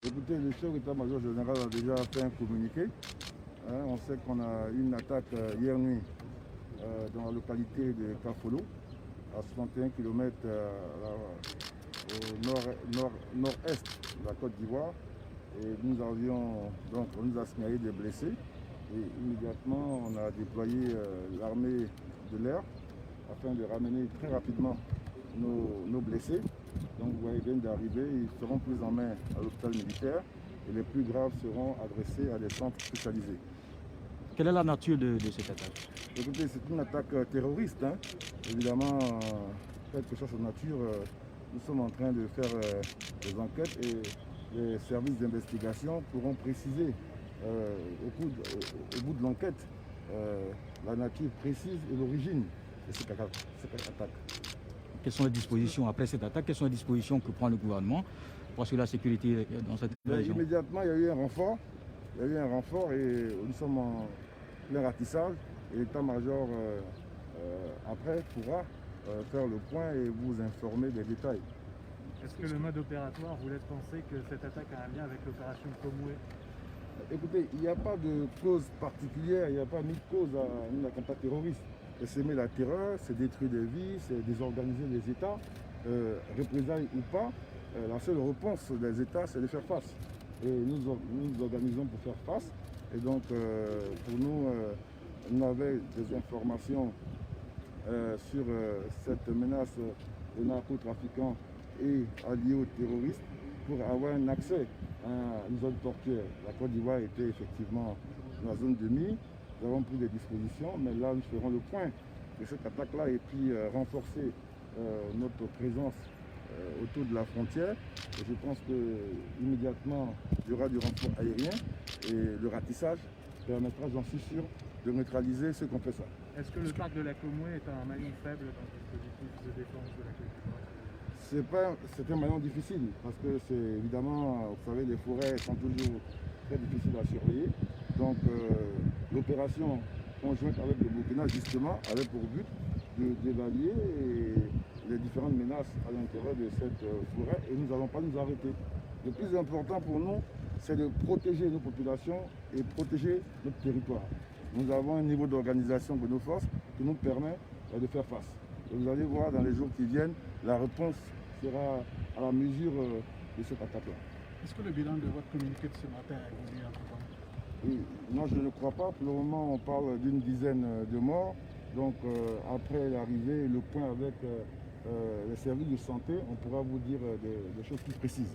Écoutez, le chef d'état-major général a déjà fait un communiqué. On sait qu'on a eu une attaque hier nuit dans la localité de Kafolo, à 61 km au nord-est de la Côte d'Ivoire. Et on nous a signalé des blessés. Et immédiatement, on a déployé l'armée de l'air afin de ramener très rapidement nos blessés. Donc vous voyez, ils viennent d'arriver, ils seront pris en main à l'hôpital militaire et les plus graves seront adressés à des centres spécialisés. Quelle est la nature de cette attaque? Écoutez, c'est une attaque terroriste. Évidemment, quelque chose de nature, nous sommes en train de faire des enquêtes et les services d'investigation pourront préciser au bout de l'enquête la nature précise et l'origine de cette attaque. Quelles sont les dispositions après cette attaque? Quelles sont les dispositions que prend le gouvernement pour assurer la sécurité dans cette région? Immédiatement, il y a eu un renfort. Et nous sommes en plein ratissage. Et l'état-major, après, pourra faire le point et vous informer des détails. Est-ce que le mode opératoire vous laisse penser que cette attaque a un lien avec l'opération Komoué? Écoutez, il n'y a pas de cause particulière, il n'y a pas mis de cause à un attentat terroriste. C'est semer la terreur, c'est détruire des vies, c'est désorganiser les États, représailles ou pas. La seule réponse des États, c'est de faire face. Et nous nous organisons pour faire face. Et donc, pour nous, on avait des informations sur cette menace des narcotrafiquants et alliés aux terroristes pour avoir un accès à une zone portuaire. La Côte d'Ivoire était effectivement dans la zone de mise. Nous avons pris des dispositions, mais là, nous ferons le point de cette attaque-là et puis renforcer notre présence autour de la frontière. Et je pense qu'immédiatement, il y aura du renfort aérien et le ratissage permettra, j'en suis sûr, de neutraliser ceux qui ont fait ça. Est-ce que le parc de la Komoué est un maillon faible dans le dispositif de défense de la Côte d'Ivoire? C'est un maillon difficile parce que c'est évidemment, vous savez, les forêts sont toujours très difficiles à surveiller. Donc l'opération conjointe avec le Burkina justement avait pour but d'évaluer les différentes menaces à l'intérieur de cette forêt et nous n'allons pas nous arrêter. Le plus important pour nous, c'est de protéger nos populations et protéger notre territoire. Nous avons un niveau d'organisation de nos forces qui nous permet de faire face. Et vous allez voir dans les jours qui viennent, la réponse sera à la mesure de cette attaque-là. Est-ce que le bilan de votre communiqué de ce matin a évolué entre-temps? Oui, non, je ne crois pas. Pour le moment, on parle d'une dizaine de morts. Donc, après l'arrivée et le point avec les services de santé, on pourra vous dire des choses plus précises.